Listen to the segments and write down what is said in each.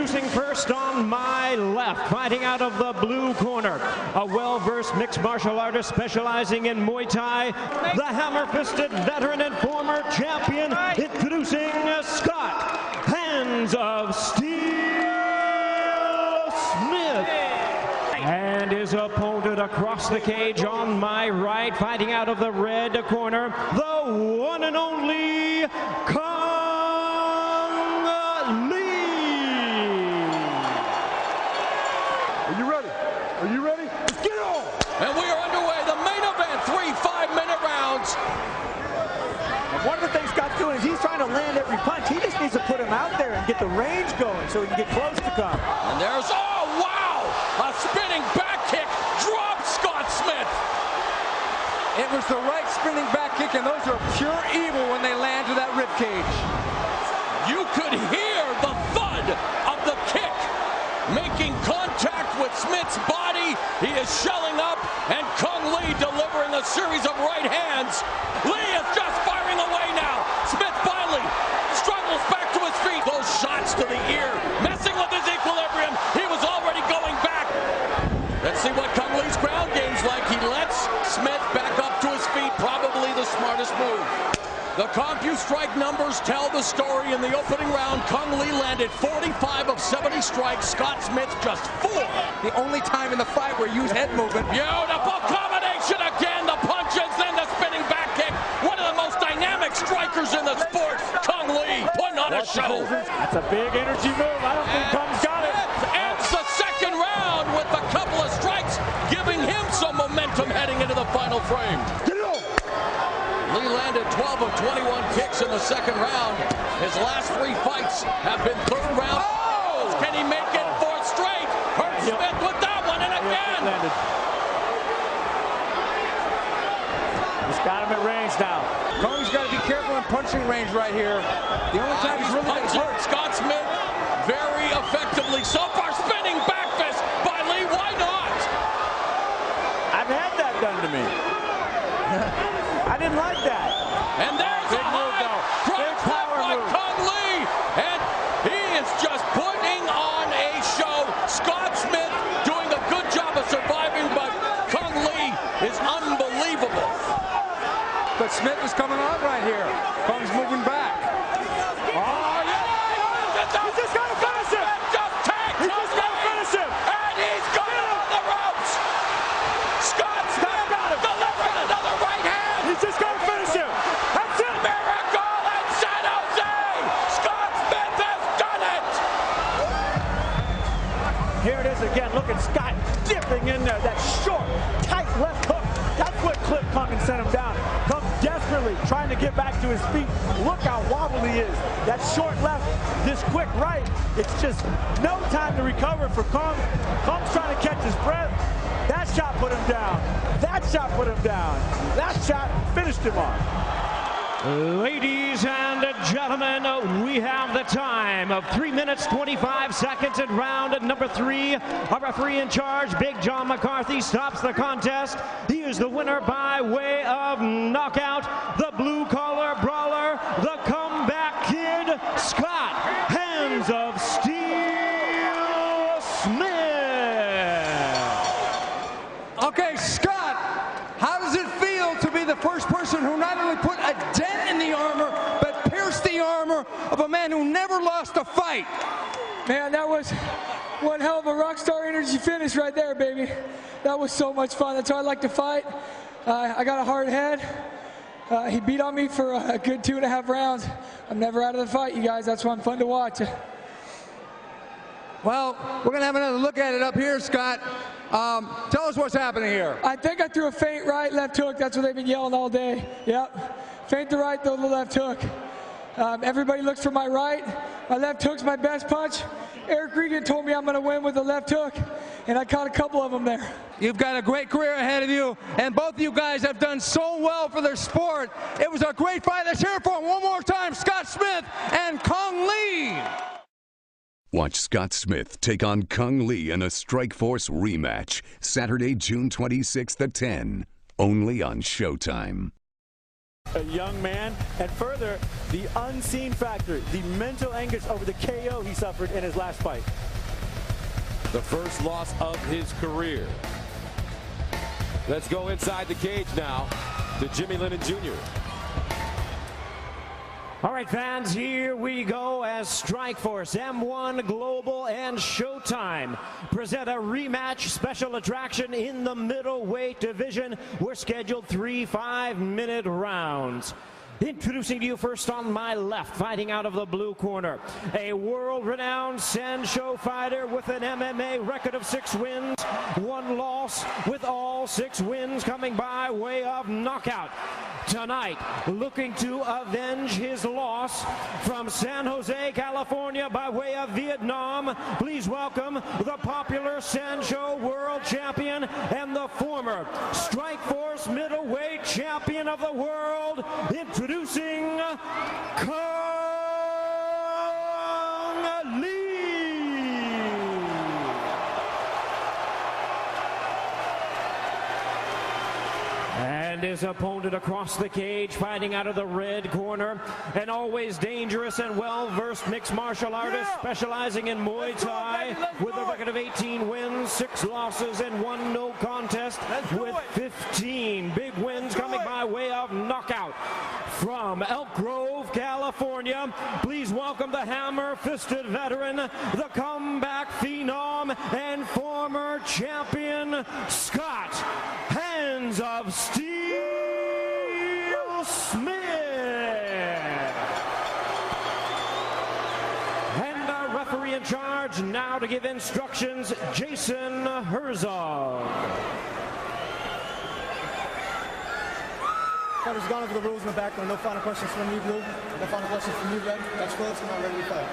Introducing first on my left, fighting out of the blue corner, a well-versed mixed martial artist specializing in Muay Thai, the hammer-fisted veteran and former champion, introducing Scott, Hands of Steel Smith. And his opponent across the cage on my right, fighting out of the red corner, the one and only Cung Lee. Are you ready? Are you ready? Let's get on! And we are underway. The main event, 3 5-minute rounds. And one of the things Scott's doing is he's trying to land every punch. He just needs to put him out there and get the range going so he can get close to Cung. And there's, oh, wow! A spinning back kick drops Scott Smith. It was the right spinning back kick, and those are pure evil when they land to that rib cage. You could hear the thud of the kick making contact with Smith's body. He is shelling up, and Cung Lee delivering a series of right hands. Lee is just firing away now. Smith finally struggles back to his feet. Those shots to the ear, messing with his equilibrium. He was already going back. Let's see what Cung Lee's ground game's like. He lets Smith back up to his feet, probably the smartest move. The CompuStrike numbers tell the story. In the opening round, Cung Lee landed 45 of 70 strikes. Scott Smith just 4. The only time in the fight where you use head movement. Beautiful combination again. The punches, then the spinning back kick. One of the most dynamic strikers in the sport. Cung Lee putting on a show. That's a big energy move. I don't think Cung's got it. Ends the second round with a couple of strikes, giving him some momentum heading into the final frame. Lee landed 12 of 21 kicks in the second round. His last 3 fights have been third round. Oh! Can he make it fourth straight? Hurt Smith with that one, and again. He's got him at range now. Cung's got to be careful in punching range right here. The only time he's really punching Scott Smith very effectively. So far, spinning back fist by Lee. Why not? I've had that done to me. I didn't like that. And there's Big a move, high though. drop Big step power by move. Cung Lee. And he is just putting on a show. Scott Smith doing a good job of surviving, but Cung Lee is unbelievable. But Smith is coming on right here. Cung's moving back. Oh, yeah. He's just got to finish him. Just tagged He's just got to finish him. and he's got it on the ropes. Scott Smith got him. delivering another right hand. He's just got to finish him. That's it. Miracle in San Jose. Scott Smith has done it. Here it is again. Look at Scott dipping in there. That short, tight left hook. That's what clipped Cung and sent him down. Cung desperately trying to get back to his feet. Look how wobbly he is. That short left, this quick right. It's just no time to recover for Cung. Cung's trying to catch his breath. That shot put him down. That shot put him down. That shot finished him off. Ladies and gentlemen, we have the time of 3 minutes 25 seconds in round number 3. Our referee in charge, Big John McCarthy, stops the contest. He is the winner by way of knockout. The blue-collar brawler, the comeback kid, Scott, Hands of Steel Smith. Okay, Scott, how does it feel to be the first person who not only put a dent in the armor, but pierced the armor of a man who never lost a fight? Man, that was one hell of a rock star energy finish right there, baby. That was so much fun. That's how I like to fight. I got a hard head. He beat on me for a good 2.5 rounds. I'm never out of the fight, you guys. That's why I'm fun to watch. Well, we're going to have another look at it up here, Scott. Tell us what's happening here. I think I threw a feint right, left hook. That's what they've been yelling all day. Yep. Feint the right, throw the left hook. Everybody looks for my right. My left hook's my best punch. Eric Regan told me I'm going to win with the left hook, and I caught a couple of them there. You've got a great career ahead of you, and both of you guys have done so well for their sport. It was a great fight. Let's hear it for him one more time. Scott Smith and Cung Lee. Watch Scott Smith take on Cung Lee in a Strikeforce rematch, Saturday, June 26th at 10, only on Showtime. A young man, and further, the unseen factor, the mental anguish over the KO he suffered in his last fight. The first loss of his career. Let's go inside the cage now to Jimmy Lennon Jr. All right, fans, here we go as Strikeforce, M1 Global, and Showtime present a rematch special attraction in the middleweight division. We're scheduled 3 5-minute rounds. Introducing to you first on my left, fighting out of the blue corner, a world-renowned Sancho fighter with an MMA record of 6 wins, 1 loss, with all 6 wins coming by way of knockout. Tonight, looking to avenge his loss from San Jose, California by way of Vietnam, please welcome the popular Sancho world champion and the former Strikeforce middleweight champion of the world, introducing Cung Lee. And his opponent across the cage, fighting out of the red corner, an always dangerous and well-versed mixed martial artist specializing in Muay Thai with a record of 18 wins, 6 losses, and 1 no contest with 15 big wins coming by way of knockout. From Elk Grove, California, please welcome the hammer-fisted veteran, the comeback phenom, and former champion, Scott Hands of Steel Smith. And our referee in charge now to give instructions, Jason Herzog. Fighters gone over the rules in the background. No final questions from you, Blue. No final questions from you, Red. That's close. I'm not ready to fight.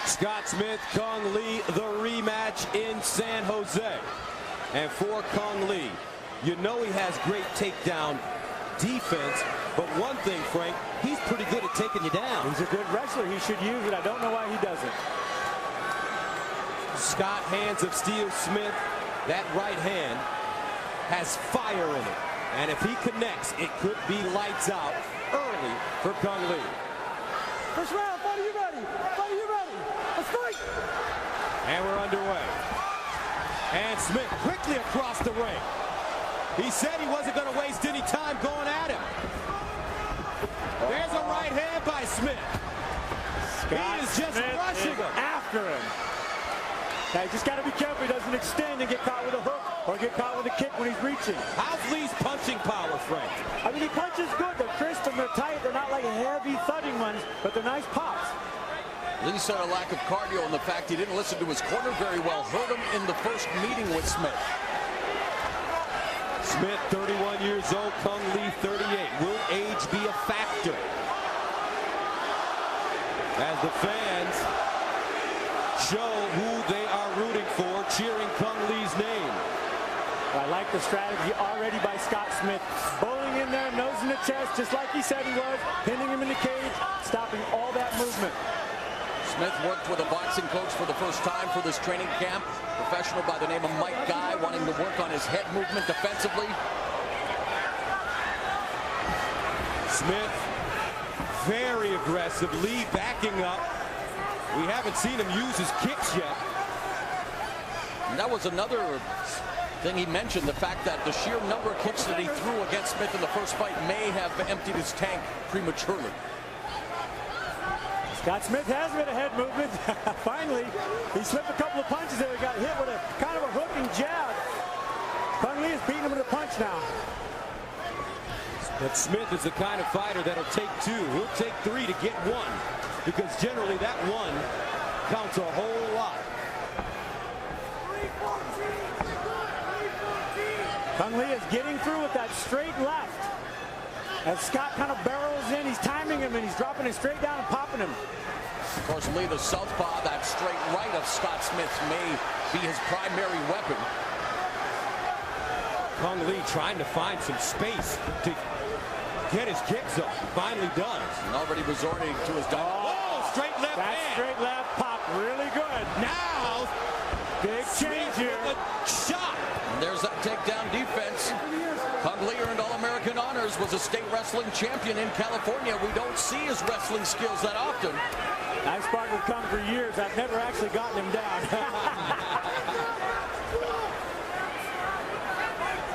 Scott Smith, Cung Lee, the rematch in San Jose. And for Cung Lee, you know he has great takedown defense, but one thing, Frank, he's pretty good at taking you down. He's a good wrestler. He should use it. I don't know why he doesn't. Scott Hands of Steel Smith, that right hand has fire in it. And if he connects, it could be lights out early for Cung Lee. First round, fight, are you ready? Fight, are you ready? Let's fight! And we're underway. And Smith quickly across the ring. He said he wasn't going to waste any time going at him. There's a right hand by Smith. Scott he is just Smith rushing him. After him. Now, you just got to be careful he doesn't extend and get caught with a hook or get caught with a kick when he's reaching. How's Lee's punching power, Frank? I mean, he punches good. They're crisp and they're tight. They're not like heavy thudding ones, but they're nice pops. Lee saw a lack of cardio and the fact he didn't listen to his corner very well hurt him in the first meeting with Smith. Smith, 31 years old, Cung Lee, 38. Will age be a factor? As the fans show who they are rooting for, cheering Cung Lee's name. I like the strategy already by Scott Smith. Bowling in there, nose in the chest, just like he said he was, pinning him in the cage, stopping all that movement. Smith worked with a boxing coach for the first time for this training camp. Professional by the name of Mike Guy, wanting to work on his head movement defensively. Smith, very aggressive. Lee backing up. We haven't seen him use his kicks yet. And that was another thing he mentioned, the fact that the sheer number of kicks that he threw against Smith in the first fight may have emptied his tank prematurely. Scott Smith has a bit of head movement. Finally, he slipped a couple of punches there. He got hit with a kind of a hooking jab. Cung Lee is beating him with a punch now. But Smith is the kind of fighter that'll take 2. He'll take 3 to get 1. Because generally that 1 counts a whole lot. Cung Lee is getting through with that straight left. As Scott kind of barrels in, he's timing him and he's dropping it straight down and popping him. Of course, Lee, the southpaw, that straight right of Scott Smith may be his primary weapon. Cung Lee trying to find some space to get his kicks up. Finally does. And already resorting to his straight left that hand. Straight left pop, really good. Now, big change here. Shot. And there's that takedown defense. Cung Lee earned All-American honors Myers was a state wrestling champion in California. We don't see his wrestling skills that often. I've sparred with Cung for years. I've never actually gotten him down.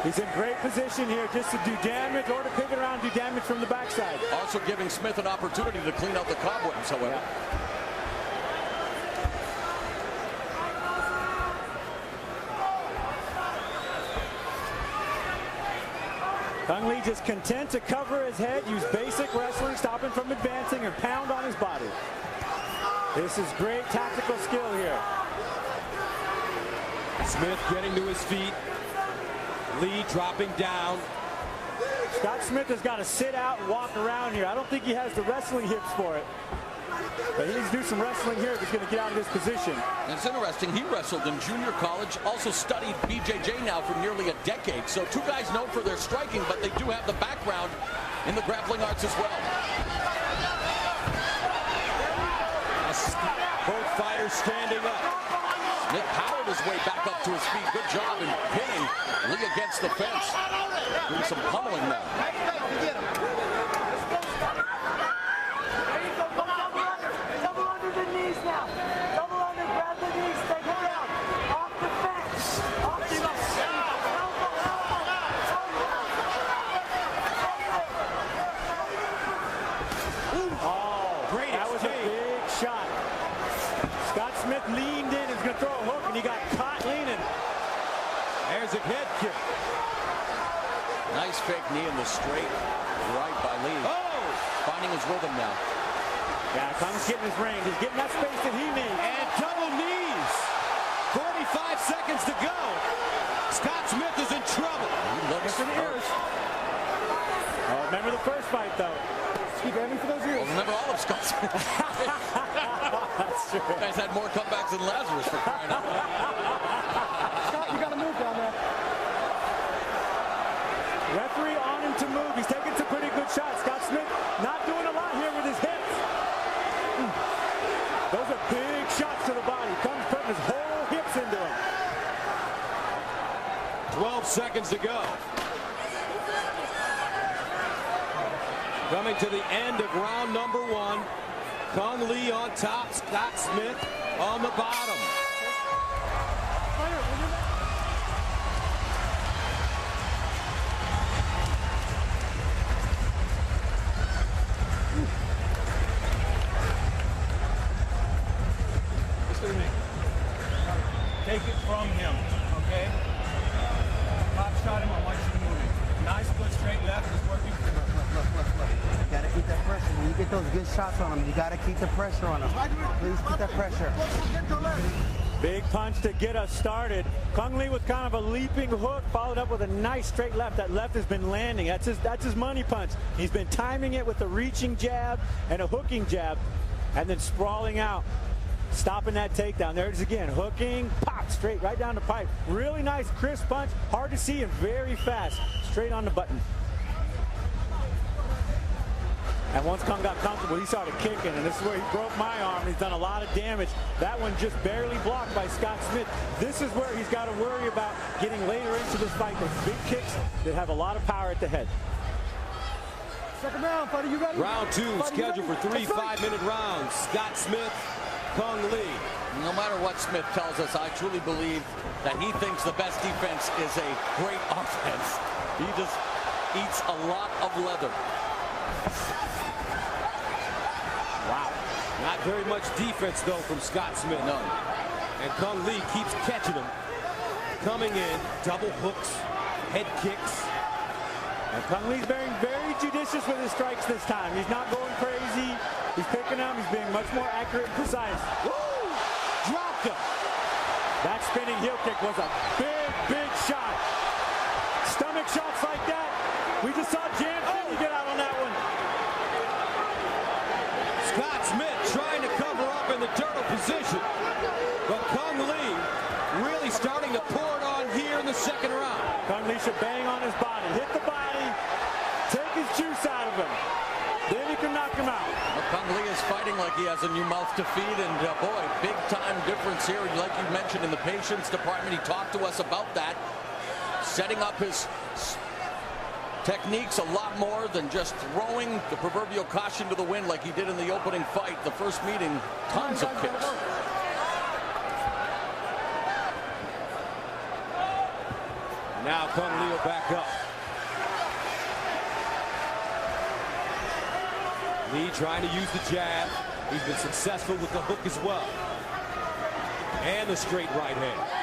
He's in great position here just to do damage or to pivot around and do damage from the backside. Also giving Smith an opportunity to clean out the cobwebs, however. Yeah. Cung Lee just content to cover his head, use basic wrestling, stop him from advancing, and pound on his body. This is great tactical skill here. Smith getting to his feet. Lee dropping down. Scott Smith has got to sit out and walk around here. I don't think he has the wrestling hips for it. But he needs to do some wrestling here if he's going to get out of this position. And it's interesting, he wrestled in junior college, also studied BJJ now for nearly a decade. So two guys known for their striking, but they do have the background in the grappling arts as well. Both fighters standing up. Smith powered his way back up to his feet. Good job in pinning Lee against the fence. Doing some pummeling now. Double under the knees now. Double under, grab the knees, take it down. Off the fence. Off the fence. Oh, great. That was a big shot. Scott Smith leaned in, he's going to throw a hook, and he got caught leaning. There's a head kick. Nice fake knee in the straight right by Lee. Oh! Finding his rhythm now. Yeah, Cung's getting his range. He's getting that space that he needs. And double knees. 45 seconds to go. Scott Smith is in trouble. He looks hurt. Oh, remember the first fight, though. Keep aiming for those ears. Well, remember all of Scott Smith. That's true. You guys had more comebacks than Lazarus for crying out loud. Scott, you got to move down there. Referee on him to move. He's taking some pretty good shots. Scott Smith not doing a lot here with his hips. Those are big shots to the body. Cung's putting his whole hips into him. 12 seconds to go. Coming to the end of round number one. Cung Lee on top, Scott Smith on the bottom. Listen to me. Take it from him, okay? Pop shot him, I want you to move it. Nice good straight left is working. Look. You gotta keep that pressure. When you get those good shots on him, you gotta keep the pressure on him. Please keep that pressure. Big punch to get us started. Cung Lee with kind of a leaping hook, followed up with a nice straight left. That left has been landing. That's his money punch. He's been timing it with a reaching jab and a hooking jab, and then sprawling out, stopping that takedown. There it is again, hooking, pop, straight right down the pipe. Really nice, crisp punch. Hard to see and very fast. Straight on the button. And once Cung got comfortable, he started kicking, and this is where he broke my arm. He's done a lot of damage. That one just barely blocked by Scott Smith. This is where he's got to worry about getting later into this fight. Those big kicks that have a lot of power at the head. Second round, fighter, you ready? Round two, scheduled for 3 5-minute rounds. Scott Smith, Cung Lee. No matter what Smith tells us, I truly believe that he thinks the best defense is a great offense. He just eats a lot of leather. Wow. Not very much defense, though, from Scott Smith. None. And Cung Lee keeps catching him. Coming in, double hooks, head kicks. And Cung Lee's being very judicious with his strikes this time. He's not going crazy. He's picking them. He's being much more accurate and precise. Woo! Dropped him. That spinning heel kick was a big shot. Stomach shots like that. We just saw Jan Finney get out on that one. Scott Smith trying to cover up in the turtle position. But Cung Lee really starting to pour it on here in the second round. Cung Lee should bang on his body. Hit the body. Take his juice out of him. Then he can knock him out. Well, Cung Lee is fighting like he has a new mouth to feed, and boy, big time difference here. Like you mentioned in the patience department, he talked to us about that. Setting up his Techniques a lot more than just throwing the proverbial caution to the wind like he did in the opening fight. The first meeting, tons of kicks. Now Cung Lee will back up. Lee trying to use the jab. He's been successful with the hook as well. And the straight right hand.